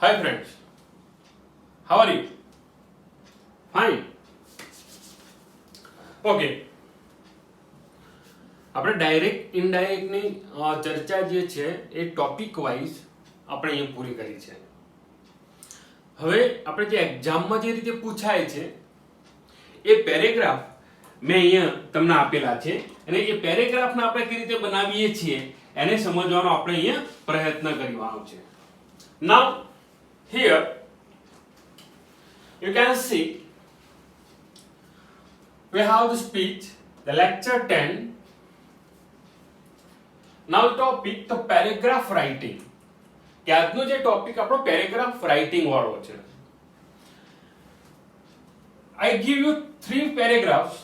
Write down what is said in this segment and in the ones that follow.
Hi friends, how are you? Fine. Okay. આપણે direct ઇનડાયરેક્ટની ચર્ચા જે છે એ ટોપિક વાઇઝ આપણે અહીંયા પૂરી કરી છે. હવે આપણે જે એક્ઝામમાં જે રીતે પૂછાય છે એ પેરેગ્રાફ મેં અહીંયા તમને આપેલા છે અને એ પેરેગ્રાફને આપણે કેવી રીતે બનાવીએ છીએ એને સમજવાનો આપણે અહીંયા પ્રયત્ન કરવાનો છે. Now here you can see we have the speech, the lecture 10. Now topic the paragraph writing. કે આજનો જે ટોપિક આપણો પેરેગ્રાફ રાઇટિંગ વાળો છે. I give you 3 paragraphs.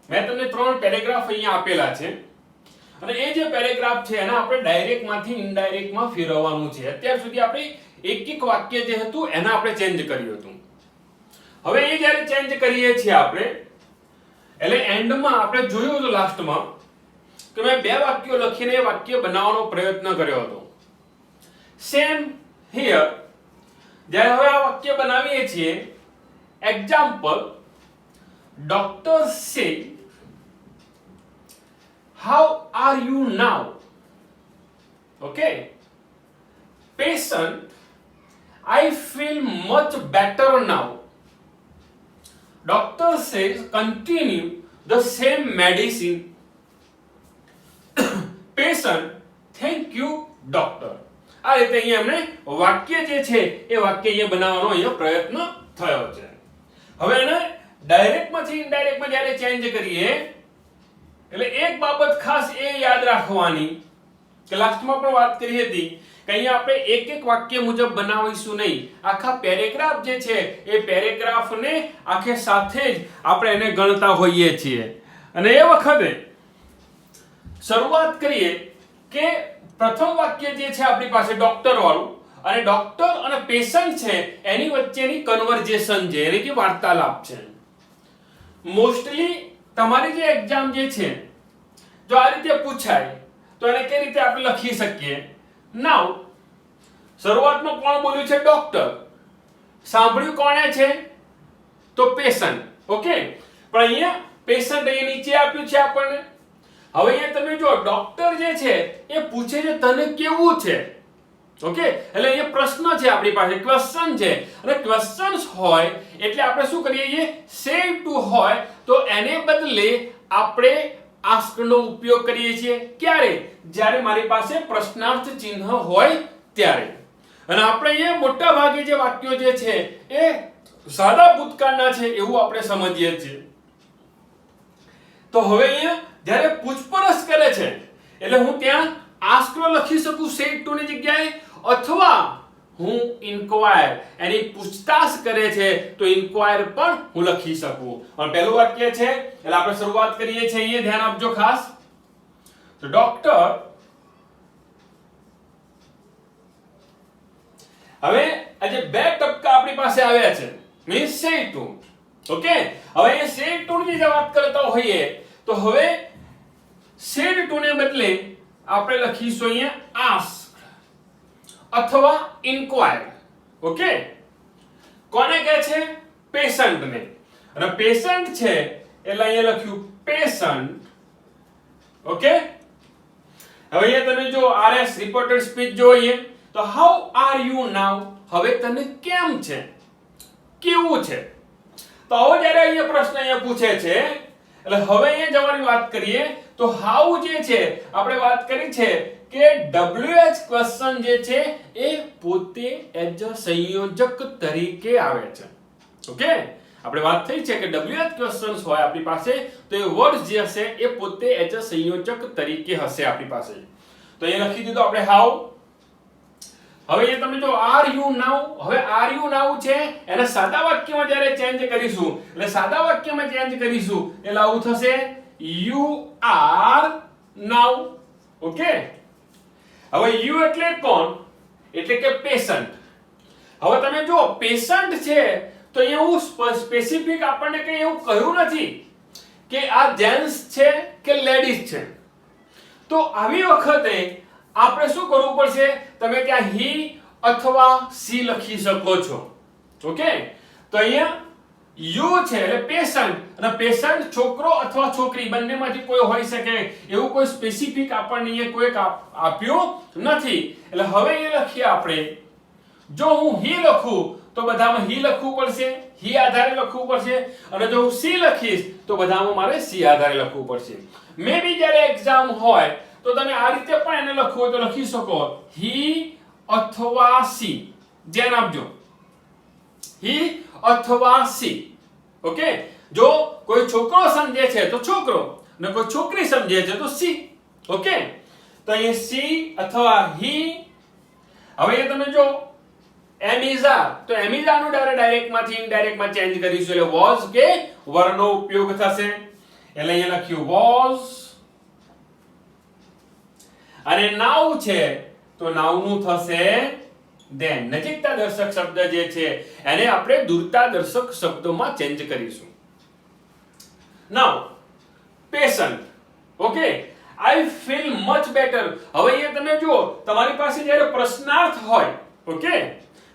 મેં તમને 3 પેરેગ્રાફ અહીંયા આપેલા છે અને એ જે પેરેગ્રાફ છે એના આપણે ડાયરેક્ટ માંથી ઇનડાયરેક્ટ માં ફેરવવાનું છે. અત્યાર સુધી આપણે એક વાક્ય જે હતું એને આપણે ચેન્જ કર્યું હતું. હવે એ જ્યારે ચેન્જ કરીએ છીએ આપણે એટલે એન્ડમાં આપણે જોયું હતું લાસ્ટમાં કે મેં 2 વાક્યો લખીને એ વાક્ય બનાવવાનો પ્રયત્ન કર્યો હતો. સેમ હિયર જ્યારે હવે આ વાક્ય બનાવીએ છીએ એક્ઝામ્પલ ડોક્ટર સે how are you now? Okay, patient, I feel much better now. Doctor says continue the same medicine. Patient, thank you doctor. આ રીતે અહીંયા અમને વાક્ય જે છે એ વાક્ય અહીંયા બનાવવાનો અહીંયા પ્રયત્ન થયો છે. હવે એને ડાયરેક્ટ માંથી ઇનડાયરેક્ટ માં જ્યારે ચેન્જ કરીએ એટલે એક બાબત ખાસ એ યાદ રાખવાની કે લાસ્ટમાં પણ વાત કરી હતી કે અહીંયા આપણે એક વાક્ય મુજબ બનાવીશું નહીં. આખા પેરેગ્રાફ જે છે એ પેરેગ્રાફને આખે સાથે જ આપણે એને ગણતા હોઈએ છીએ અને એ વખતે શરૂઆત કરીએ કે પ્રથમ વાક્ય જે છે આપણી પાસે ડોક્ટર વાળું અને ડોક્ટર અને પેશન્ટ છે એની વચ્ચેની કન્વર્જેશન છે એટલે કે વાર્તાલાપ છે. મોસ્ટલી તમારી જે એક્ઝામ જે છે જો આ રીતે પૂછાય તો એને કઈ રીતે આપણે લખી શકીએ. નાઉ શરૂઆતમાં કોણ બોલ્યું છે? ડોક્ટર. સાંભળ્યું કોણે છે? તો પેશન્ટ. ઓકે, પણ અહીંયા પેશન્ટ અહીંયા નીચે આપ્યું છે આપણને. હવે અહીંયા તમે જો ડોક્ટર જે છે એ પૂછે છે તને કેવું છે. ઓકે, એટલે અહીંયા પ્રશ્ન છે આપણી પાસે, ક્વેશ્ચન છે અને ક્વેશ્ચન્સ હોય એટલે આપણે શું કરીએ સે ટુ હોય તો એને બદલે આપણે આસ્ક નો ઉપયોગ કરીએ છીએ. ક્યારે? જ્યારે મારી પાસે પ્રશ્નાર્થ ચિહ્ન હોય ત્યારે. અને આપણે અહીંયા મોટા ભાગે જે વાક્યો જે છે એ સાદા ભૂતકાળના છે એવું આપણે સમજીએ છીએ. તો હવે અહીંયા જ્યારે પૂછપરછ કરે છે એટલે હું ત્યાં આસ્ક લખી શકું સે ટુ ની જગ્યાએ, અથવા હું ઇન્ક્વાયર એની પૂછતાછ કરે છે તો ઇન્ક્વાયર પણ હું લખી શકું. અને પહેલું વાક્ય છે એટલે આપણે શરૂઆત કરીએ છીએ અહીંયા ધ્યાન આપજો ખાસ. તો ડોક્ટર, હવે આ જે 2 ટપકા આપણી પાસે આવ્યા છે મીન્સ સે ટુ. ઓકે, હવે એ સે ટુ ની જે વાત કરતા હોઈએ તો હવે સેડ ટુ ને બદલે આપણે લખીશું અહીંયા આસ્ક અથવા ઇન્ક્વાયર. ઓકે, કોને કહે છે? પેશન્ટ ને. અને પેશન્ટ છે એટલે અહીંયા લખ્યું પેશન્ટ. ઓકે, હવે અહીંયા તમે જો આરએસ રિપોર્ટેડ સ્પીચ જોઈએ તો હાઉ આર યુ નાઉ, હવે તને કેમ છે, કેવું છે. તો હવે જ્યારે અહીંયા પ્રશ્ન અહીંયા પૂછે છે એટલે હવે અહીંયા જવાની વાત કરીએ તો હાઉ જે છે આપણે વાત કરી છે કે WH ક્વેશ્ચન જે છે એ પોતે એજ અ સંયોજક તરીકે આવે છે. ઓકે, આપણે વાત થઈ છે કે WH ક્વેશ્ચન્સ હોય આપણી પાસે તો એ વર્ડ જે હશે એ પોતે એજ અ સંયોજક તરીકે હશે આપણી પાસે. તો અહીંયા લખી દીધું આપણે હાઉ. હવે અહીંયા તમે જો આર યુ નાઉ, હવે આર યુ નાઉ છે એને સાદા વાક્યમાં જ્યારે ચેન્જ કરીશું એટલે સાદા વાક્યમાં ચેન્જ કરીશું એટલે આવું થશે યુ આર નાઉ. ઓકે, હવે યુ એટલે કોણ? એટલે કે પેશન્ટ. હવે તમે જો પેશન્ટ છે તો અહીંયા હું સ્પેસિફિક આપણને કઈ એવું કહ્યું નથી કે આ જેન્ટ્સ છે કે લેડીઝ છે. તો આવી વખતે આપણે શું કરવું પડશે? તમે ત્યાં હી અથવા સી લખી શકો છો. ઓકે, તો અહીંયા યુ છે એટલે પેશન્ટ, અને પેશન્ટ છોકરો અથવા છોકરી બંનેમાંથી કોઈ હોઈ શકે એવું કોઈ સ્પેસિફિક આપણને અહીંયા કોઈ આપ્યું નથી. એટલે હવે એ લખીએ આપણે, જો હું હી લખું તો બધામાં હી લખવું પડશે, હી આધારે લખવું પડશે, અને જો હું સી લખીશ તો બધામાં મારે સી આધારે લખવું પડશે. મે બી જ્યારે એક્ઝામ હોય તો તમે આ રીતે પણ એને લખવું હોય તો લખી શકો, હી અથવા સી. ધ્યાન આપજો, હી અથવા સી. ઓકે, જો કોઈ છોકરો સમજે છે તો છોકરો, અને કોઈ છોકરી સમજે છે તો સી. ઓકે, તો અહીં સી અથવા હી. હવે તમે જો એમિઝા, તો એમિઝા નું ડાયરેક્ટ માંથી ઇનડાયરેક્ટ માં ચેન્જ કરીશું એટલે વોઝ કે વર્ણનો ઉપયોગ થશે. એટલે અહીંયા લખ્યું વોઝ. અને નાઉ છે તો નાઉ નું થશે ધેન. નજીકતા દર્શક શબ્દ જે છે એને આપણે દૂરતા દર્શક શબ્દોમાં ચેન્જ કરીશું. Now patient. Okay, I feel much better. હવે અહીંયા તમે જુઓ, તમારી પાસે જ્યારે પ્રશ્નાર્થ હોય, ઓકે,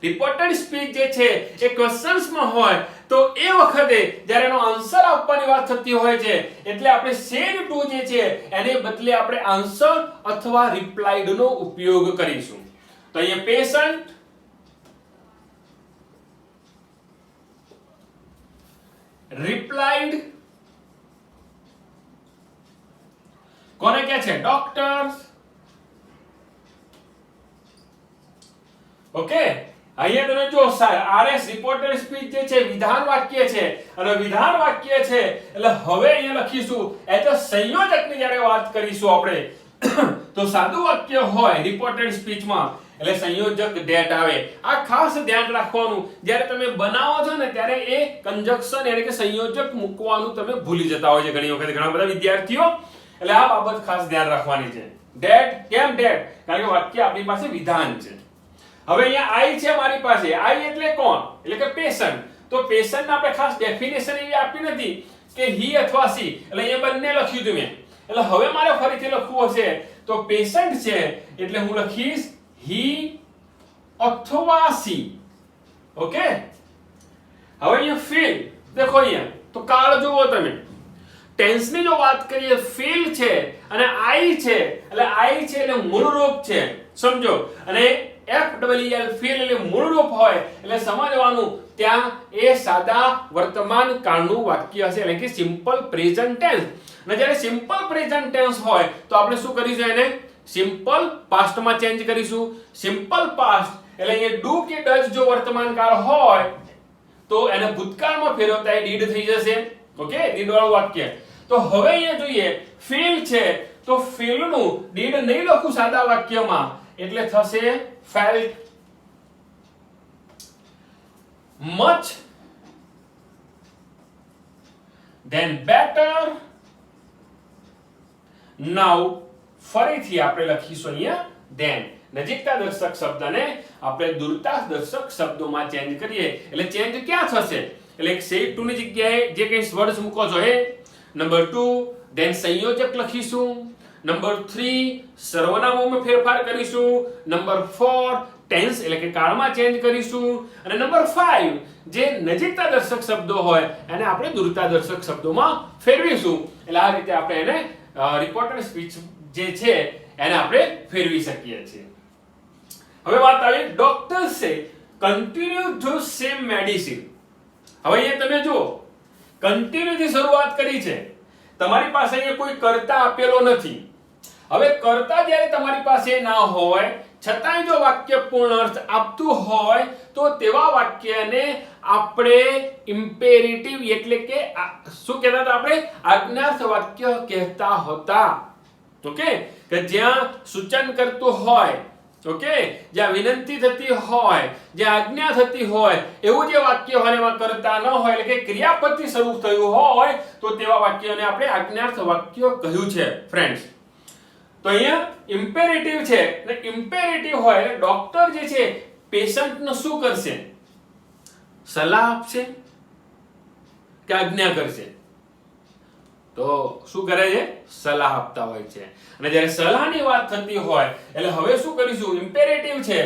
રિપોર્ટેડ સ્પીચ જે છે એ ક્વેશ્ચન્સ માં હોય તો એ વખતે જ્યારે એનો આન્સર આપવાની વાત થતી હોય છે એટલે આપણે સેડ ટુ જે છે એને બદલે આપણે આન્સર અથવા રિપ્લાઇડ નો ઉપયોગ કરીશું. તો અહીંયા પેશન્ટ, રિપ્લાઇડ, કોને કહે છે? ડોક્ટર્સ. ઓકે, અહીંયા તમે જો આરએસ રિપોર્ટેડ સ્પીચ જે છે વિધાન વાક્ય છે, અને વિધાન વાક્ય છે એટલે હવે અહીંયા લખીશું એઝ અ સંયોજકની જ્યારે વાત કરીશું આપણે તો સાદું વાક્ય હોય રિપોર્ટેડ સ્પીચમાં એટલે સંયોજક ડેટ આવે. આ ખાસ ધ્યાન રાખવાનું, જ્યારે તમે બનાવો છો ને ત્યારે એ કંજક્શન એટલે કે સંયોજક મૂકવાનું તમે ભૂલી જતા હોય છે ઘણી વખત ઘણા બધા વિદ્યાર્થીઓ. એટલે આ બાબત ખાસ ધ્યાન રાખવાની છે. ડેટ, કેમ ડેટ? કારણ કે વાક્ય આપણી પાસે વિધાન છે. હવે અહીંયા આઈ છે મારી પાસે, આઈ એટલે કોણ? એટલે કે પેશન્ટ. તો પેશન્ટ ને આપણે ખાસ ડેફિનેશન એવી આપી નથી કે હી અથવા સી, એટલે અહીંયા બંને લખ્યું હતું મેં. એટલે હવે મારે ફરીથી લખવું હશે તો પેશન્ટ છે એટલે હું લખીશ હી અથવા સી. ઓકે, હવે અહીંયા ફીલ દેખો, અહીંયા તો કાળ જુઓ તમે, ટેન્સ ની જો વાત કરીએ ફીલ છે અને આઈ છે, એટલે આઈ છે એટલે મૂળરૂપ છે, સમજો. અને FEEL ફીલ એટલે મૂળરૂપ હોય એટલે સમજવાનું ત્યાં એ સાદા વર્તમાન કાળનું વાક્ય હશે એટલે કે સિમ્પલ પ્રેઝન્ટ ટેન્સ. અને જ્યારે સિમ્પલ પ્રેઝન્ટ ટેન્સ હોય તો આપણે શું કરીશું? એને સિમ્પલ પાસ્ટ માં ચેન્જ કરીશું. સિમ્પલ પાસ્ટ એટલે અહીંયા ડુ કે ડઝ જો વર્તમાન કાળ હોય તો એને ભૂતકાળમાં ફેરવતા એ ડીડ થઈ જશે. ઓકે, ડીડ વાળું વાક્ય. તો હવે અહીંયા જોઈએ ફીલ છે તો ફીલ નું ડીડ નહીં લખું સાદા વાક્યમાં એટલે થશે felt. much, then better. now ફરીથી આપણે લખીશું અહીંયા then. નજીકતા દર્શક શબ્દને આપણે દૂરતા દર્શક શબ્દોમાં ચેન્જ કરીએ એટલે ચેન્જ ક્યાં થશે? એટલે સેડ ટુ ની જગ્યાએ જે કંઈ વર્ડ્સ મૂકો છો એ. નંબર 2 then સંયોજક લખીશું. નંબર 3 સર્વનામોમાં ફેરફાર કરીશું. નંબર 4 ટેન્સ એટલે કે કાળમાં ચેન્જ કરીશું. અને નંબર 5 જે નજીકતા દર્શક શબ્દો હોય એને આપણે દૂરતા દર્શક શબ્દોમાં ફેરવીશું. એટલે આ રીતે આપણે એને રિપોર્ટેડ સ્પીચ જે છે એને આપણે ફેરવી શકીએ છીએ. હવે વાત આવી ડોક્ટર્સ સે કન્ટિન્યુ ટુ સેમ મેડિસિન. હવે અહીંયા તમે જુઓ કન્ટિન્યુ થી શરૂઆત કરી છે, તમારી પાસે અહીંયા કોઈ કર્તા આપેલો નથી. હવે કર્તા જ્યારે તમારી પાસે ના હોય છતાંય જો વાક્ય પૂર્ણ અર્થ આપતું હોય તો તેવા વાક્યને આપણે ઇમ્પેરેટિવ એટલે કે શું કહેતા હતા આપણે? આજ્ઞાર્થ વાક્ય કહેતા હતા. ઓકે, કે જ્યાં સૂચન કરતું હોય, ઓકે, જ્યાં વિનંતી થતી હોય, જ્યાં આજ્ઞા થતી હોય એવું જે વાક્ય હોય એમાં કર્તા ન હોય એટલે કે ક્રિયાપદથી શરૂ થયું હોય તો તેવા વાક્યને આપણે આજ્ઞાર્થ વાક્ય કહ્યું છે ફ્રેન્ડ્સ. તો અહીંયા ઇમ્પેરેટિવ છે એટલે ઇમ્પેરેટિવ હોય એટલે ડોક્ટર જે છે પેશન્ટને શું કરશે? સલાહ આપશે કે આજ્ઞા કરશે? તો શું કરે છે? સલાહ આપતા હોય છે. અને જ્યારે સલાહની વાત થતી હોય એટલે હવે શું કરીશું? ઇમ્પેરેટિવ છે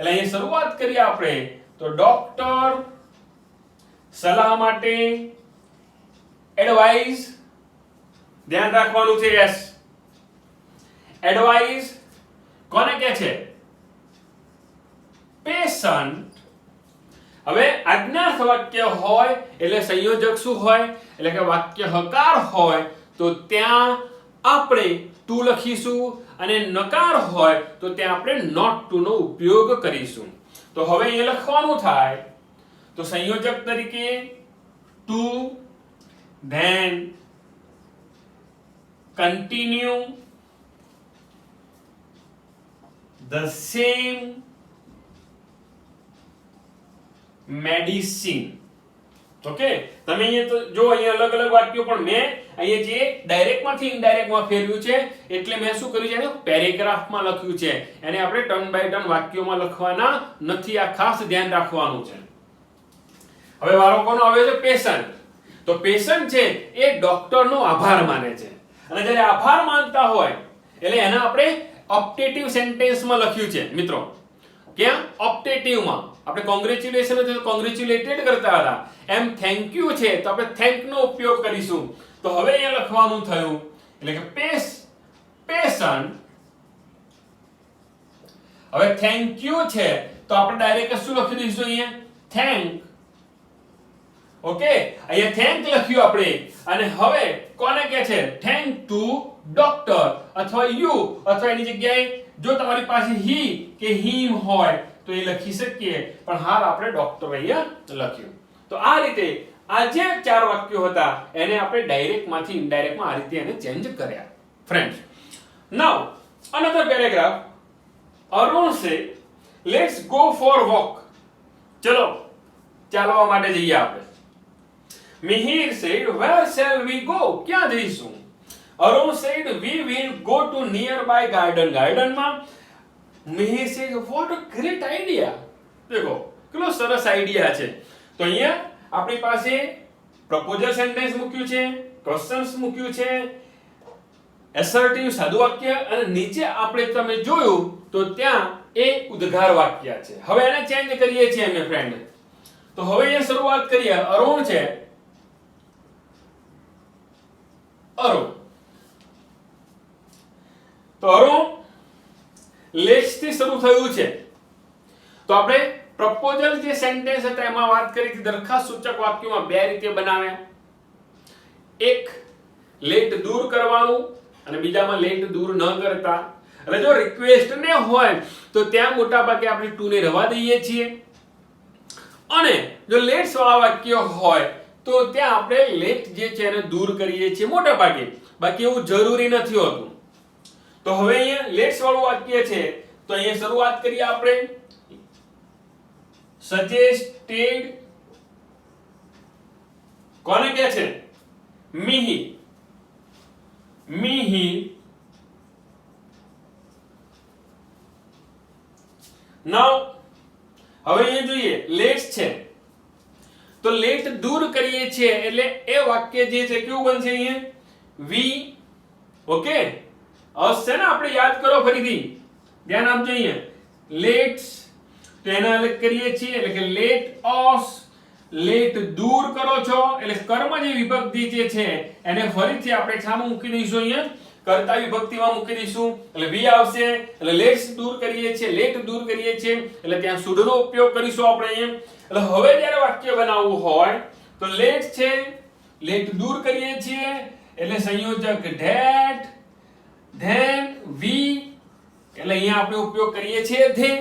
એટલે અહીં શરૂઆત કરીએ આપણે તો ડોક્ટર સલાહ માટે એડવાઇસ ધ્યાન રાખવાનું છે યસ એડવાઇસ કોને કહે છે પેશન્ટ હવે આજ્ઞાર્થ વાક્ય હોય એટલે સંયોજક શું હોય એટલે કે વાક્ય હકાર હોય તો ત્યાં આપણે ટુ લખીશું અને નકાર હોય તો ત્યાં આપણે નોટ ટુ નો ઉપયોગ કરીશું તો હવે એ લખવાનું થાય તો સંયોજક તરીકે to then continue the same medicine okay તમે અહીંયા તો જો અહીંયા અલગ અલગ વાક્યો પણ મેં અહીંયા જે ડાયરેક્ટ માંથી ઇનડાયરેક્ટ માં ફેરવ્યું છે એટલે મેં શું કર્યું છે પેરેગ્રાફમાં લખ્યું છે એને આપણે ટર્ન બાય ટર્ન વાક્યોમાં લખવાના નથી આ ખાસ ધ્યાન રાખવાનું છે હવે વારો કોનો આવે છે પેશન્ટ તો પેશન્ટ છે એ ડોક્ટરનો આભાર માને છે અને જ્યારે આભાર માનતા હોય એટલે એને આપણે ઓપ્ટેટિવ સેન્ટેન્સમાં લખ્યું છે મિત્રો ક્યાં ઓપ્ટેટિવમાં આપણે કોંગ્રેચ્યુલેશન એટલે કોંગ્રેચ્યુલેટેડ કરતા હતા એમ થેન્ક યુ છે તો આપણે થેન્ક નો ઉપયોગ કરીશું તો હવે અહીંયા લખવાનું થયું એટલે કે પેશન્ટ હવે થેન્ક યુ છે તો આપણે ડાયરેક્ટ શું લખી દઈશું અહીંયા થેન્ક ઓકે અહીંયા થેન્ક લખ્યું આપણે અને હવે કોને કહે છે થેન્ક ટુ ડોક્ટર અથવા યુ અથવા એની જગ્યાએ જો તમારી પાસે હી કે હિમ હોય તો એ લખી શકીએ પણ હાલ આપણે ડોક્ટર અહીંયા લખ્યું તો આ રીતે આ જે ચાર વાક્યો હતા એને આપણે ડાયરેક્ટ માંથી ઇનડાયરેક્ટ માં આ રીતે એને ચેન્જ કર્યા ફ્રેન્ડ્સ નાઉ અનધર પેરેગ્રાફ અરુણ સે લેટ્સ ગો ફોર વોક ચલો ચાલવા માટે જઈએ આપણે Mihir said, where shall we go? ક્યાં જઈશું? Arun said, we will go to nearby garden. Garden માં Mihir said, what a great idea. દેખો કેટલો સરસ આઈડિયા છે તો અહીંયા આપણી પાસે પ્રપોઝલ સેન્ટેન્સ મૂક્યું છે ક્વેશ્ચન્સ મૂક્યું છે એસર્ટિવ સાદું વાક્ય અને નીચે આપણે તમે જોયું તો ત્યાં એ ઉદ્ગાર વાક્ય છે હવે એને ચેન્જ કરીએ છીએ અમે ફ્રેન્ડ તો હવે અહીંયા શરૂઆત કરીએ અરુણ છે અરુણ તો અરુણ લેટ્સ થી શરૂ થયું છે તો આપણે પ્રપોઝલ જે સેન્ટેન્સ હતા એમાં વાત કરી હતી દરખાસ્ત સૂચક વાક્યોમાં બે રીતે બનાવ્યા એક લેટ દૂર કરવાનું અને બીજામાં લેટ દૂર ન કરતા એટલે જો રિક્વેસ્ટ ને હોય તો ત્યાં મોટા ભાગે આપણે ટુ ને રવા દઈએ છીએ અને જો લેટ્સ વાળા વાક્ય હોય તો ત્યાં આપણે લેટ જે છે એને દૂર કરીએ છીએ મોટા ભાગે બાકી એવું જરૂરી નથી હોતું તો હવે અહીંયા લેટ્સ વાળું વાક્ય છે તો અહીંયા શરૂઆત કરીએ આપણે સજેસ્ટેડ કોને કહે છે મિહિર નાઉ હવે અહીંયા જોઈએ લેટ્સ છે તો લેટ દૂર કરીએ છીએ એટલે એ વાક્ય જે છે કેવું બનશે અહીંયા વી ઓકે અસ છે ને આપણે યાદ કરો ફરીથી ધ્યાન આપજો અહીંયા લેટ્સ તો એને અલગ કરીએ છીએ એટલે કે લેટ અસ લેટ દૂર કરો છો એટલે કર્મ જે વિભક્તિ જે છે એને ફરીથી આપણે સામે મૂકી દઈશું અહીંયા કર્તા વિભક્તિમાં મૂકી દઈશું એટલે વી આવશે એટલે લેટ્સ દૂર કરીએ છીએ લેટ દૂર કરીએ છીએ એટલે ત્યાં શુડ નો ઉપયોગ કરીશું આપણે અહીંયા એટલે હવે જ્યારે વાક્ય બનાવવું હોય તો લેટ છે લેટ દૂર કરીએ છીએ એટલે સંયોજક ધેટ ધેન વી એટલે અહીંયા આપણે ઉપયોગ કરીએ છીએ ધે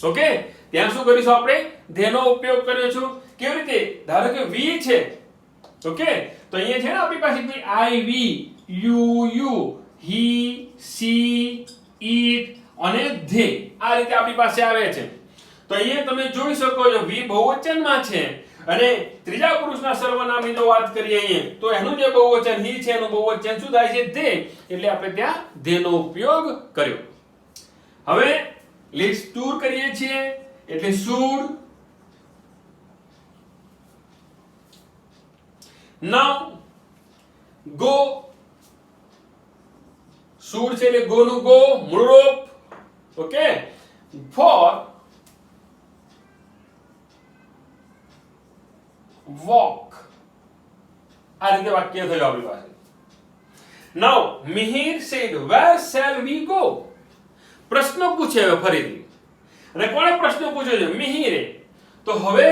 ઓકે ત્યાં શું કરીશું આપણે ધે નો ઉપયોગ કર્યો છે કેવી રીતે ધારો કે વી છે ઓકે તો અહીંયા છે ને આપણી પાસે આઈ વી યુ હી સી ઈટ અને ધે આ રીતે આપણી પાસે આવે છે તો અહીંયા તમે જોઈ શકો છો વી બહુવચનમાં છે અને ત્રીજા પુરુષના સર્વનામની જો વાત કરીએ અહીંયા તો એનું જે બહુવચન હી છે એનું બહુવચન શું થાય છે ધે એટલે આપણે ત્યાં ધે નો ઉપયોગ કર્યો હવે લેટ્સ ટૂર કરીએ છીએ એટલે શુડ નાઉ ગો શુડ છે એટલે ગો નું ગો મૂળરૂપ ઓકે for walk. આ રીતે વાક્ય થયું આપણી પાસે. Now Mihir said, where shall we go? પ્રશ્ન પૂછે ફરીથી. અને કોણે પ્રશ્ન પૂછ્યો છે? મિહિરે. તો હવે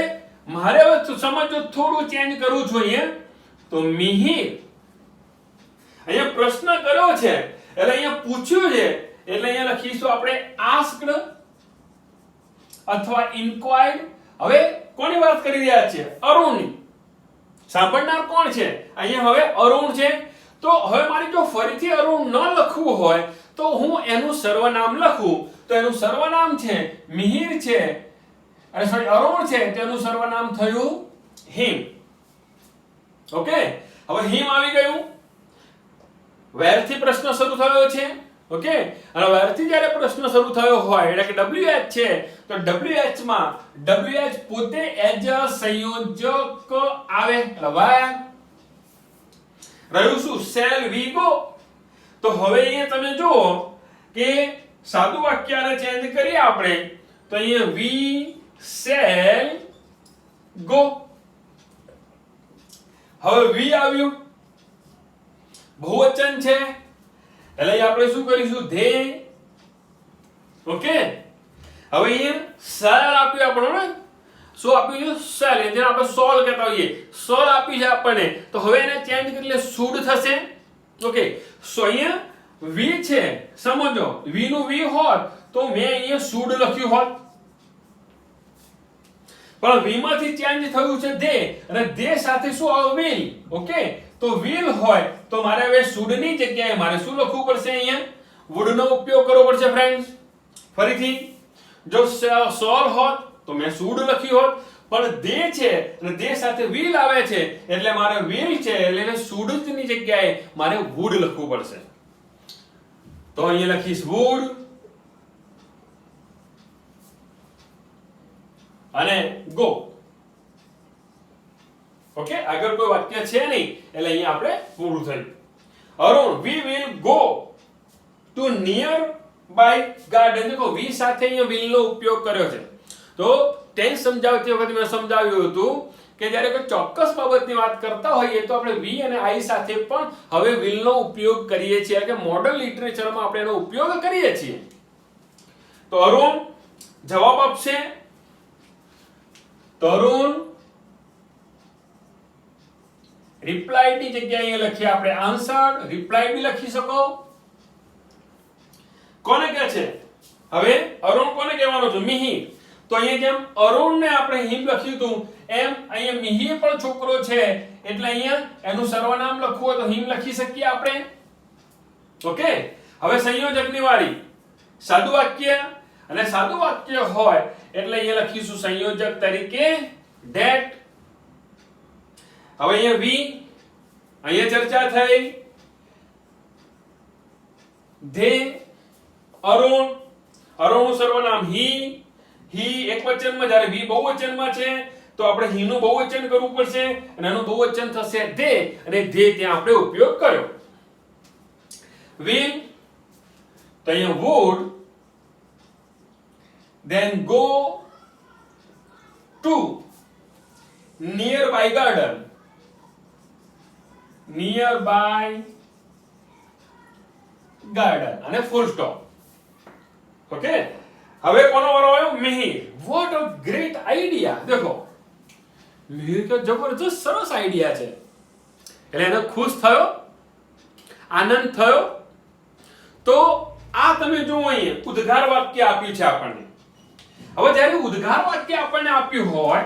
મારે હવે સમજો થોડું ચેન્જ કરવું જોઈએ. તો મિહિર અહીંયા પ્રશ્ન કર્યો છે એટલે અહીંયા પૂછ્યું છે એટલે અહીંયા લખીશું આપણે asked અથવા inquired. હવે કોની વાત કરી રહ્યા છે? અરુણની. સાંભળનાર કોણ છે? અહીંયા હવે અરુણ છે. તો હવે મારે જો ફરીથી અરુણ ન લખવું હોય તો હું એનું સર્વનામ લખું. તો એનું સર્વનામ છે મિહિર છે, અને સોરી અરુણ છે, તેનું સર્વનામ થયું હિમ. ઓકે, હવે હિમ આવી ગયું. વેર થી પ્રશ્ન શરૂ થયો છે. ઓકે, અને વેર થી જ્યારે પ્રશ્ન શરૂ થયો હોય એટલે કે WH છે, તો WH માં WH પોતે એજ સંયોજક આવે. એટલે where રહ્યું શું? shall we go. તો હવે અહીંયા તમે જુઓ કે સાદું વાક્યને ચેન્જ કરીએ આપણે. તો અહીંયા we shall go. હવે we આવ્યું, બહુવચન છે એટલે આપણે શું કરીશું? they. ઓકે, હવે અહીંયા shall આપ્યું આપણને. શું આપ્યું છે? shall. જેને આપણે સોલ કહેતા હોઈએ, સોલ આપ્યું છે આપણને. તો હવે એને ચેન્જ કરી એટલે should થશે. ઓકે, સો અહીંયા we છે, સમજો we નું we હોત તો મેં અહીંયા should લખ્યું હોત, પણ we માંથી ચેન્જ થયું છે they, અને they સાથે શું આવે? will. ઓકે, તો will હોય તો મારે હવે should ની જગ્યાએ મારે શું લખવું પડશે? અહીંયા would નો ઉપયોગ કરવો પડશે ફ્રેન્ડ્સ. ફરીથી જો સોલ હોત તો મેં should લખ્યું હોત, પણ they છે અને they સાથે will આવે છે એટલે મારે will છે એટલે should ની જગ્યાએ મારે would લખવું પડશે. તો અહીંયા લખીશ would અને go. ઓકે, આગળ કોઈ વાક્ય છે નહીં એટલે અહીંયા આપણે પૂરું થયું. Arun, we will go to nearby garden. દેખો we સાથે અહીંયા will નો ઉપયોગ કર્યો છે. તો ટેન્સ સમજાવતી વખતે મેં સમજાવ્યું હતું કે જ્યારે કોઈ ચોક્કસ બાબતની વાત કરતા હોઈએ તો આપણે we અને I સાથે પણ હવે will નો ઉપયોગ કરીએ છીએ કે મોડર્ન લિટરેચરમાં આપણે એનો ઉપયોગ કરીએ છીએ. તો અરુણ જવાબ આપશે. તરુણ રિપ્લાઈડ ની જગ્યાએ અહીંયા લખીએ આપણે આન્સર. રિપ્લાઈડ બી લખી શકો. કોને કહે છે? હવે અરુણ કોને કહેવાનો છે? મિહિર. તો અહીંયા જેમ અરુણને આપણે હિમ લખ્યું હતું એમ અહીંયા મિહિર પણ છોકરો છે એટલે અહીંયા એનું સર્વનામ લખવું હોય તો હિમ લખી શકીએ આપણે. ઓકે, હવે સંયોજકની વારી. સાદું વાક્ય, અને સાદું વાક્ય હોય એટલે અહીંયા લખીશું સંયોજક તરીકે that. હવે અહીંયા we, અહીંયા ચર્ચા થઈ. they, અરુણ, અરુણનું સર્વનામ he, he એકવચનમાં, જ્યારે we બહુવચનમાં છે તો આપણે he નું બહુવચન કરવું પડશે અને એનું બહુવચન થશે they, અને they ત્યાં આપણે ઉપયોગ કર્યો. will તો અહીંયા would, then go to nearby garden. nearby garden અને full stop. ઓકે, હવે કોનો વારો આવ્યો? Mihir. what a great idea. દેખો મિહિર કે જબરજસ્ત સરસ આઈડિયા છે એટલે એને ખુશ થયો, આનંદ થયો. તો આ તમે જુઓ અહીંયા ઉદ્ગાર વાક્ય આપ્યું છે આપણને. હવે જ્યારે ઉદ્ગાર વાક્ય આપણને આપ્યું હોય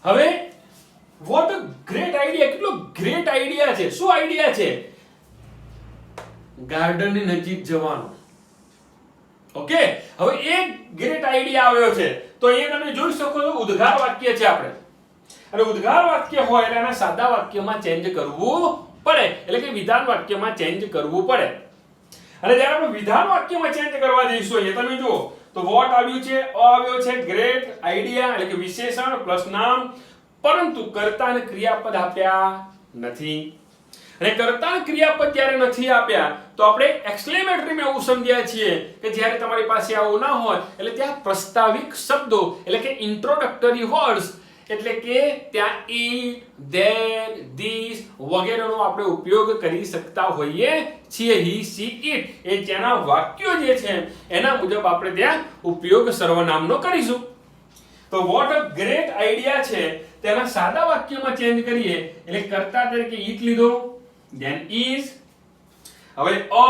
હવે what a great idea. કેટલો ગ્રેટ આઈડિયા છે. શું આઈડિયા છે? ગાર્ડન ની નજીક જવાનો. ઓકે, હવે એક ગ્રેટ આઈડિયા આવ્યો છે તો અહીંયા તમે જોઈ શકો છો ઉદ્ગાર વાક્ય છે આપણે, અને ઉદ્ગાર વાક્ય હોય એટલે એને સાદા વાક્યમાં ચેન્જ કરવું પડે, એટલે કે વિધાન વાક્યમાં ચેન્જ કરવું પડે. અને જ્યારે આપણે વિધાન વાક્યમાં ચેન્જ કરવા જઈશું એ તમે જુઓ તો what આવ્યું છે? આવ્યો છે ગ્રેટ આઈડિયા એટલે કે વિશેષણ પ્લસ નામ, પરંતુ કર્તા અને ક્રિયાપદ આપ્યા નથી. અને કર્તા ક્રિયાપદ જ્યારે નથી આપ્યા તો આપણે એક્સક્લેમેટરીમાં એવું સમજ્યા છીએ કે જ્યારે તમારી પાસે આવું ના હોય એટલે ત્યાં પ્રસ્તાવિક શબ્દો એટલે કે ઇન્ટ્રોડક્ટરી વર્ડ્સ એટલે કે ત્યાં ઈટ, ધેર, ધીસ વગેરેનો આપણે ઉપયોગ કરી શકતા હોઈએ છીએ. હી, સી, ઈટ એ જેના વાક્યો જે છે એના મુજબ આપણે ત્યાં ઉપયોગ સર્વનામનો કરીશું. તો વોટ અ ગ્રેટ આઈડિયા છે તેના સાદા વાક્યમાં ચેન્જ કરીએ એટલે કર્તા તરીકે ઈટ લીધો, ધેન ઇઝ, હવે અ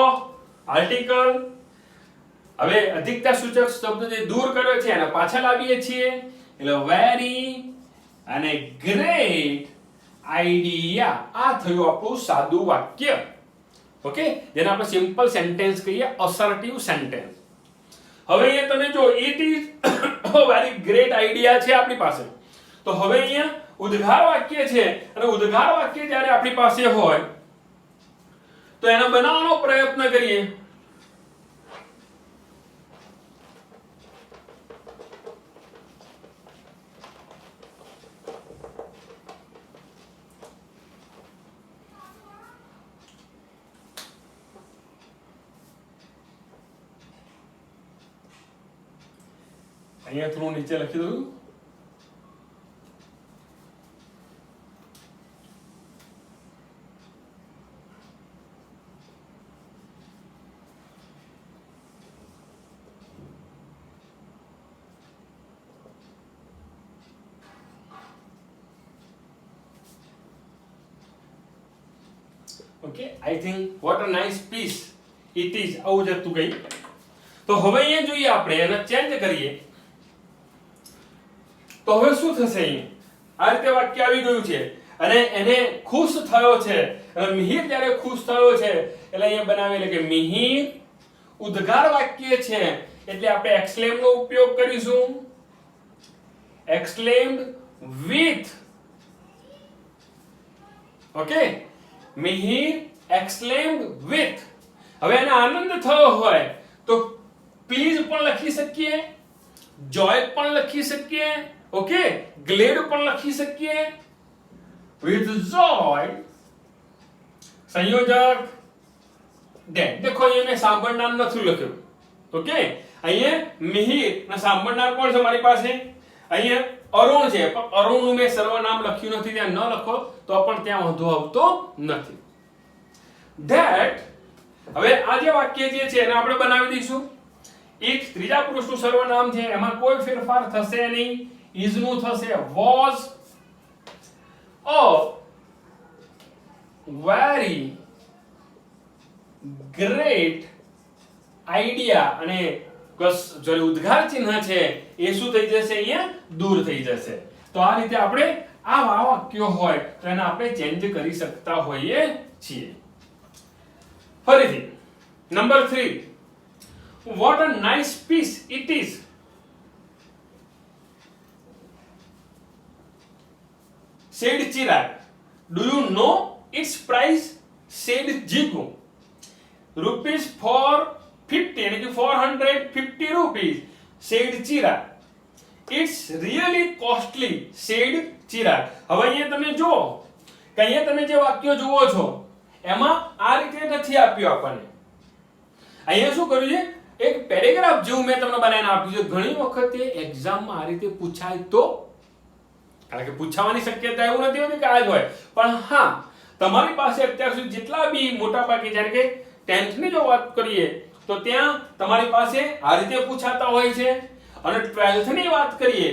આર્ટિકલ, હવે અધિકતા સૂચક શબ્દ જે દૂર કર્યો છે એના પાછળ આવીએ છીએ એટલે વેરી અને ગ્રેટ આઈડિયા. આ થયું આપણું સાદું વાક્ય. ઓકે, જેને આપણે સિમ્પલ સેન્ટેન્સ કહીએ, અસર્ટિવ સેન્ટેન્સ. હવે અહીંયા તમે જો it is very great idea છે આપણી પાસે. તો હવે અહીંયા ઉદ્ગાર વાક્ય છે અને ઉદ્ગાર વાક્ય જ્યારે આપણી પાસે હોય તો એને બનાવવાનો પ્રયત્ન કરીએ. અહીંયા થોડું નીચે લખી દઉં. Okay, I think what a nice piece it is, આવું જ હતું કઈ. તો હવે અહીંયા જોઈએ આપણે એને ચેન્જ કરીએ તો હવે શું થશે? અહીંયા આ રીતે વાક્ય આવી ગયું છે અને એને ખુશ થયો છે અને મિહિર જ્યારે ખુશ થયો છે એટલે અહીંયા બનાવેલ કે મિહિર ઉદ્ગાર વાક્ય છે એટલે આપણે એક્સક્લેમ નો ઉપયોગ કરીશું. Exclaimed with, okay, Mihir exclaimed with. હવે એને આનંદ થયો હોય તો પ્લીઝ પણ લખી શકીએ, જોય પણ લખી શકીએ, ઓકે, ગ્લેડ પણ લખી શકીએ. વિથ જોય સંયોજક ધેન. દેખો અહીંયા મેં સાંભળનાર નથી લખ્યું. ઓકે, અહીંયા મિહિર ને સાંભળનાર કોણ છે મારી પાસે? અહીંયા અરુણ છે પણ અરુણનું મેં સર્વનામ લખ્યું નથી. ત્યાં ન લખો તો પણ ત્યાં વાંધો આવતો નથી. ધેટ, હવે આ જે વાક્ય જે છે એને આપણે બનાવી દઈશું. એક ત્રીજા પુરુષનું સર્વનામ છે એમાં કોઈ ફેરફાર થશે નહીં. ઇઝ નું થશે was a very great idea અને જો ઉદ્ગાર ચિહ્ન છે એ શું થઈ જશે? અહીંયા દૂર થઈ જશે. તો આ રીતે આપણે આ વાક્યો હોય તો એને આપણે ચેન્જ કરી શકતા હોઈએ છીએ. ફરીથી number 3, what a nice piece it is. Said Chirag, do you know its price? Said Jigu, rupees 450, यानी कि 450 rupees. Said Chirag, it's really costly. Said Chirag. હવે અહીંયા તમે જો કે અહીંયા તમે જે વાક્યો જુઓ છો એમાં આ રીતે નથી આપ્યું આપણને. અહીંયા શું કર્યું છે? એક પેરેગ્રાફ જેવું મેં તમને બનાવીને આપ્યું છે. ઘણી વખતે એક્ઝામમાં આ રીતે પૂછાય તો, કારણ કે પૂછવાની શક્યતા એવું નથી હોતી કે આ જ હોય, પણ હા તમારી પાસે અત્યાર સુધી જેટલા બી મોટા ભાગે જ્યારે કે 10th ની જો વાત કરીએ તો ત્યાં તમારી પાસે આ રીતે પૂછાતા હોય છે અને 12th ની વાત કરીએ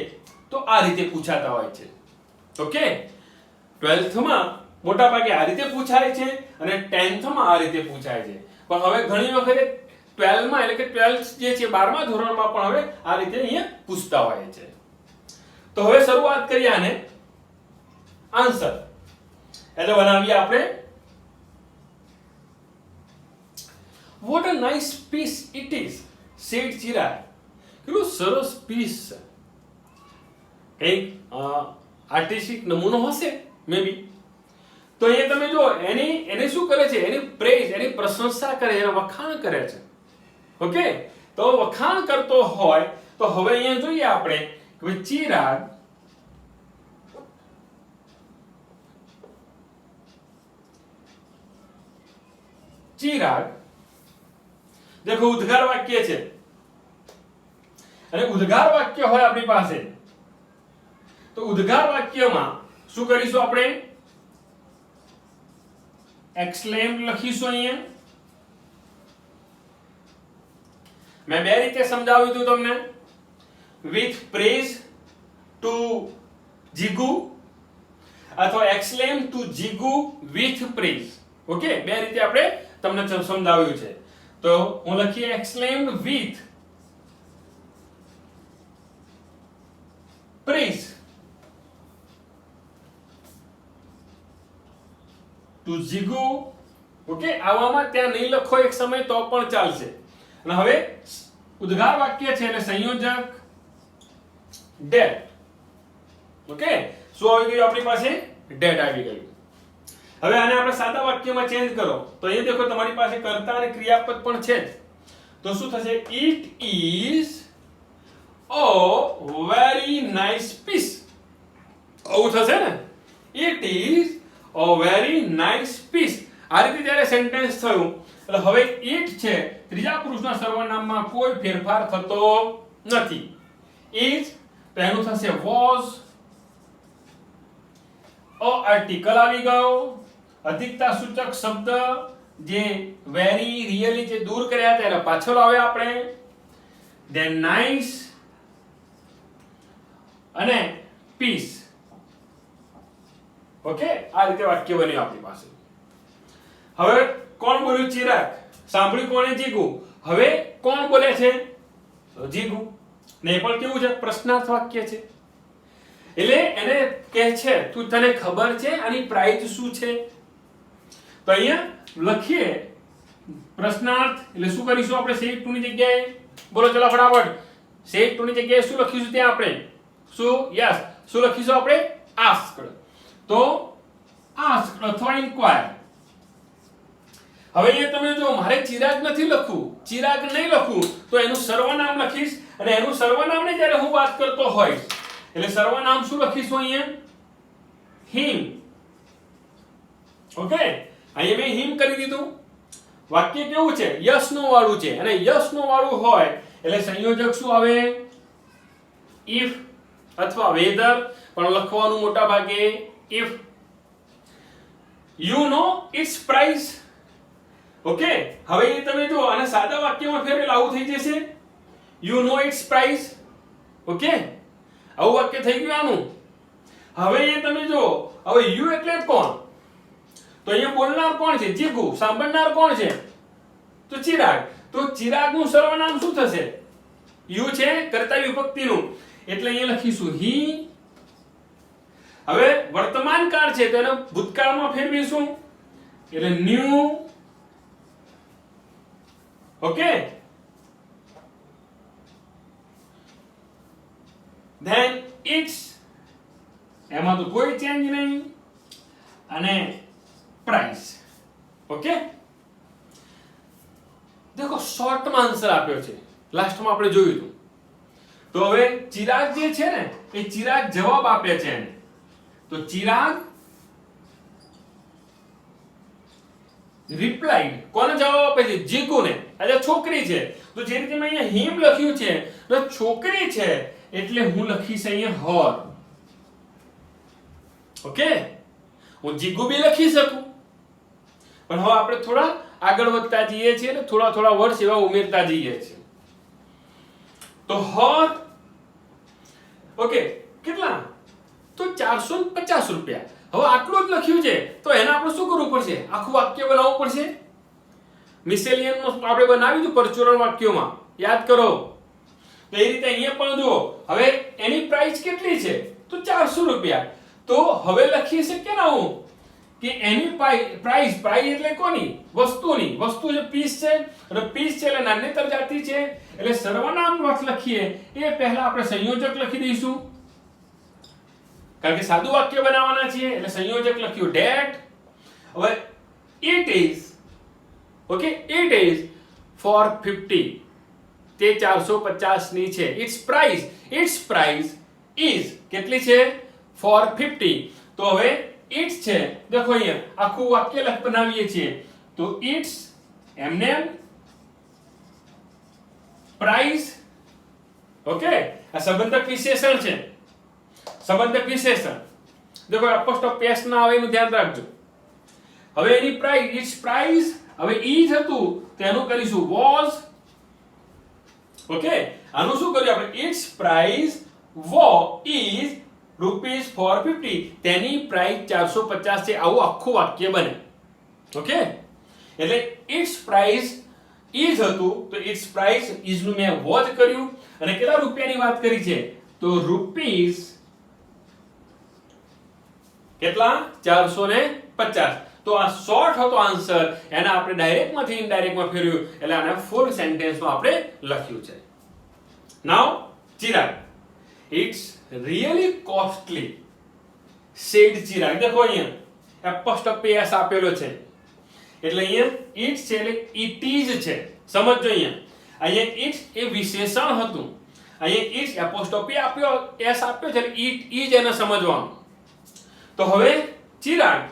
તો આ રીતે પૂછાતા હોય છે. ઓકે, 12th માં મોટા ભાગે આ રીતે પૂછાય છે અને 10th માં આ રીતે પૂછાય છે. પણ હવે ઘણી વખતે 12 માં એટલે કે 12th જે છે 12મા ધોરણમાં પણ હવે આ રીતે અહીંયા પૂછતા હોય છે. તો હવે શરૂઆત કરીએ આને આન્સર એટલે બનાવીએ આપણે what a nice piece it is, said Chirag. કેટલું સરસ પીસ છે. કઈ આર્ટિસ્ટિક નમૂનો હશે મે બી. તો અહીંયા તમે જો એને શું કરે છે? એની પ્રેઝ, એની પ્રશંસા કરે, એના વખાણ કરે છે. ઓકે, તો વખાણ કરતો હોય તો હવે અહીંયા જોઈએ આપણે કે Chirag, ચિરાગ, દેખો ઉદ્ગાર વાક્ય છે અને ઉદ્ગાર વાક્ય હોય આપણી પાસે તો ઉદ્ગાર વાક્યમાં શું કરીશું આપણે એક્સક્લેમ્ડ લખીશું અહીંયા. મેં બે રીતે સમજાવ્યું હતું તમને, with praise to Jigu અથવા exclaim to Jigu with praise. Okay, બે રીતે આપણે તમને સમજાવ્યું છે. તો હું લખીએ exclaimed with praise to Jigu. Okay, આવામાં ત્યાં નહીં લખો એક સમય તો પણ ચાલશે. અને હવે ઉદ્ગાર વાક્ય છે એટલે સંયોજક dead. ઓકે, શું આવી ગયું આપણી પાસે? dead આવી ગયું. હવે આને આપણે સાદા વાક્યમાં ચેન્જ કરો તો અહીં દેખો તમારી પાસે કર્તા અને ક્રિયાપદ પણ છે જ. તો શું થશે? it is a very nice piece. આવું થશે ને, it is a very nice piece. આ રીતે જ્યારે સેન્ટેન્સ થયું એટલે હવે it છે ત્રીજા પુરુષના સર્વનામમાં કોઈ ફેરફાર થતો નથી. is તો એનું થશે was. a આર્ટિકલ આવી ગયો, અધિકતા સૂચક શબ્દ જે વેરી રિયલી જે દૂર કર્યા હતા એને પાછળ આવે આપણે, then nice અને peace. ઓકે, આ રીતે વાક્ય બન્યું આપણી પાસે. હવે કોણ બોલ્યું? ચિરાગ. સાંભળ્યું કોણે? જીગુ. હવે કોણ બોલે છે? તો જીગુ. ને એ પણ કેવું છે? પ્રશ્નાર્થ વાક્ય છે. એટલે એને કહે છે તું તને ખબર છે આની પ્રાઇસ શું છે? તો અહીંયા લખીએ પ્રશ્નાર્થ એટલે શું કરીશું આપણે? સેટ ટુ ની જગ્યાએ બોલો ચલો ફટાફટ. સેટ ટુ ની જગ્યાએ શું લખીશું ત્યાં આપણે? શું? યસ. શું લખીશું આપણે? આસ્ક્ડ. તો આસ્ક્ડ અથવા ઇન્ક્વાયર. હવે અહીંયા તમે જો મારે ચિરાગ નથી લખવું, ચિરાગ નહીં લખવું તો એનું સર્વનામ લખીશ અને એનું સર્વનામને જ્યારે હું વાત કરતો હોઈશ એટલે સર્વનામ શું લખીશું અહીંયા? હિમ. ઓકે, અહીંયા મેં હિમ કરી દીધું. વાક્ય કેવું છે? યસ નો વાળું છે અને યસ નો વાળું હોય એટલે સંયોજક શું આવે? if અથવા whether, પણ લખવાનું મોટા ભાગે if. you know its price. Okay, હવે એ તમે જો આને સાદા વાક્યમાં ફેરવેલ આવું થઈ જશે. you know its price. Okay, આવું વાક્ય થઈ ગયું આનું. હવે એ તમે જો હવે you એટલે કોણ? તો અહીંયા બોલનાર કોણ છે? જીગુ. સાંભળનાર કોણ છે? તો ચિરાગ. તો ચિરાગનું સર્વનામ શું થશે? you છે કર્તા વિભક્તિનું એટલે અહીંયા લખીશું he. હવે વર્તમાન કાળ છે તો એને ભૂતકાળમાં ફેરવીશું એટલે new. ઓકે, then it's એમાં તો કોઈ ચેન્જ નહીં અને પ્રાઇસ. ઓકે, દેખો શોર્ટમાં આન્સર આપ્યો છે, લાસ્ટમાં આપણે જોયું હતું. તો હવે ચિરાગ જે છે ને એ ચિરાગ જવાબ આપે છે એને. તો ચિરાગ રિપ્લાઈડ. કોને જવાબ આપે છે? જીગુને. એટલે છોકરી છે તો જે રીતે મેં અહીંયા હિમ લખ્યું છે તો છોકરી છે એટલે હું લખીશ અહીંયા her. ઓકે, હું જીગુ બી લખી શકું પણ હવે આપણે થોડા આગળ વધતા જઈએ છીએ એટલે થોડા થોડા વર્ડ એવા ઉમેરતા જઈએ છીએ. તો her. ઓકે, કેટલા? તો 450 રૂપિયા. હવે આટલું જ લખ્યું છે તો એને આપણે શું કરવું પડશે? આખું વાક્ય બનાવવું પડશે. મિસેલિયનમાં આપણે બનાવ્યું હતું પરચુરણ વાક્યોમાં, યાદ કરો. તો એ રીતે અહીંયા પણ જુઓ. હવે એની પ્રાઇસ કેટલી છે? તો 400 રૂપિયા. તો હવે લખી શકીએ ને હું કે એની પ્રાઇસ. પ્રાઇસ એટલે કોની? વસ્તુની. વસ્તુ જે પીસ છે અને પીસ છે એટલે નાન્યતર જાતિ છે એટલે સર્વનામ લખીએ એ પહેલા આપણે સંયોજક લખી દઈશું કારણ કે સાદું વાક્ય બનાવવાના છીએ એટલે સંયોજક લખ્યું that. હવે it is. Okay, it is for 50. તે 450 ની છે. its price is કેટલી છે? for 50. તો હવે its છે દેખો અહીંયા આખું વાક્ય બનાવીએ છીએ તો its એમને પ્રાઇસ. ઓકે, આ સંબંધક વિશેષણ છે. સંબંધક વિશેષણ देखो apostrophe s ના આવે એનું ધ્યાન રાખજો. હવે એની પ્રાઇસ, ઇટ્સ પ્રાઇસ, હવે ઈ જ હતું તેનું કરીશું was. ઓકે, આનું શું કર્યું આપણે? It's price is ₹450. તેની પ્રાઇસ 450 છે. આવું આખું વાક્ય બને. ઓકે, એટલે ઇટ્સ પ્રાઇસ is હતું તો ઇટ્સ પ્રાઇસ is નું મેં was કર્યું અને કેટલા રૂપિયાની વાત કરી છે? તો રૂપીસ કેટલા? 450. તો આ શોર્ટ હતો આન્સર, એને આપણે ડાયરેક્ટ માંથી ઇનડાયરેક્ટ માં ફેરવ્યું એટલે આને ફૂલ સેન્ટેન્સ માં આપણે લખ્યું છે. Now Chirag, it's really costly said Chirag. દેખો અહીંયા એપોસ્ટ્રોફી s આપેલો છે એટલે અહીંયા ઇટ્સ છે એટલે ઇટ ઇઝ છે. સમજજો, અહીંયા ઇટ્સ એ વિશેષણ હતું, અહીંયા ઇટ્સ એપોસ્ટ્રોફી આપ્યો s આપ્યો છે એટલે ઇટ ઇઝ એને સમજવાનું. તો હવે ચિરાગ,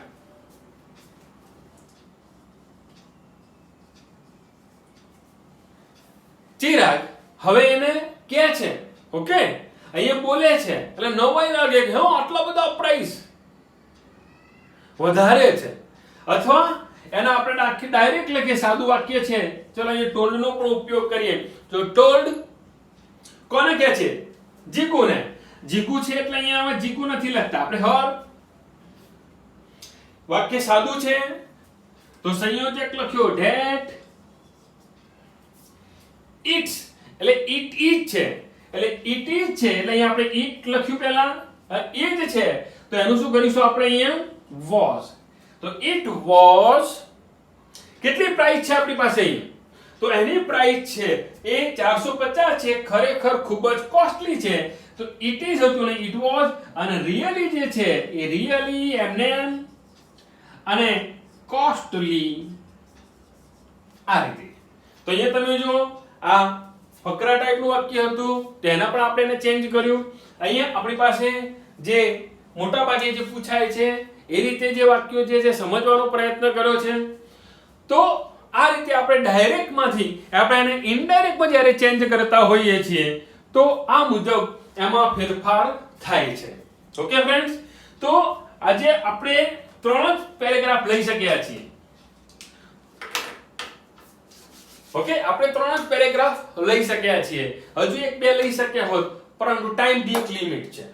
ચિરાગ હવે એને કે છે. ઓકે, અહીંયા બોલે છે એટલે નવાઈ લાગે કે હા આટલા બધા પ્રાઇસ વધારે છે. અથવા એને આપણે આખી ડાયરેક્ટ લખીએ, સાદું વાક્ય છે. ચલો અહીંયા ટોલ્ડ નો પણ ઉપયોગ કરીએ. તો ટોલ્ડ કોને કહે છે? જીકુને. જીકુ છે એટલે અહીંયા હવે જીકુ નથી લખતા આપણે હર. વાક્ય સાદું છે તો સંયોજક લખ્યો ધેટ. ઇટ્સ એટલે ઇટ ઇઝ છે એટલે ઇટ ઇઝ છે એટલે અહીંયા આપણે ઇટ લખ્યું પહેલા, ઇઝ છે તો એનું શું કરીશું આપણે? અહીંયા was. તો it was કેટલી પ્રાઇસ છે આપણી પાસે? તો એની પ્રાઇસ છે એ 450 છે. ખરેખર ખૂબ જ કોસ્ટલી છે. તો it is હતું ને it was, અને રિયલી જે છે એ રિયલી એમને અને કોસ્ટલી આ રીતે. તો અહીંયા તમે જો આ ફકરા ટાઈપનું વાક્ય હતું તેના પણ આપણે એને ચેન્જ કર્યું. અહીંયા આપણી પાસે જે મોટા ભાગે જે પૂછાય છે એ રીતે જે વાક્યો જે સમજવાનો પ્રયત્ન કર્યો છે. તો આ રીતે આપણે ડાયરેક્ટ માંથી આપણે એને ઇનડાયરેક્ટ માં જ્યારે ચેન્જ કરતા હોઈએ છીએ તો આ મુજબ એમાં ફેરફાર થાય છે. ઓકે ફ્રેન્ડ્સ, તો આજે આપણે 3 જ પેરેગ્રાફ લઈ શક્યા છીએ. ઓકે, આપણે 3 જ પેરેગ્રાફ લઈ શક્યા છીએ. હજુ 1-2 લઈ શક્યા હોત પરંતુ ટાઈમ ડી એક લિમિટ છે.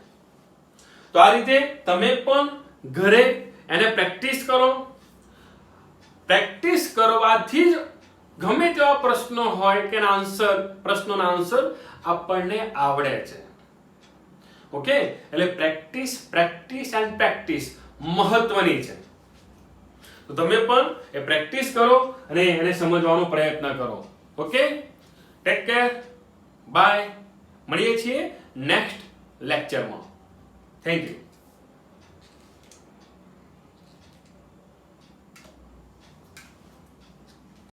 તો આ રીતે તમે પણ ઘરે એને પ્રેક્ટિસ કરો. પ્રેક્ટિસ કરવાથી જ ગમે તેવા પ્રશ્નો હોય કે પ્રશ્નોના આન્સર આપણને આવડે છે. ઓકે, એટલે પ્રેક્ટિસ પ્રેક્ટિસ એન્ડ પ્રેક્ટિસ મહત્વની છે. તો તમે પણ એ પ્રેક્ટિસ કરો અને એને સમજવાનો પ્રયત્ન કરો. Okay, take care, bye. મળીએ છીએ નેક્સ્ટ લેક્ચરમાં. Thank you.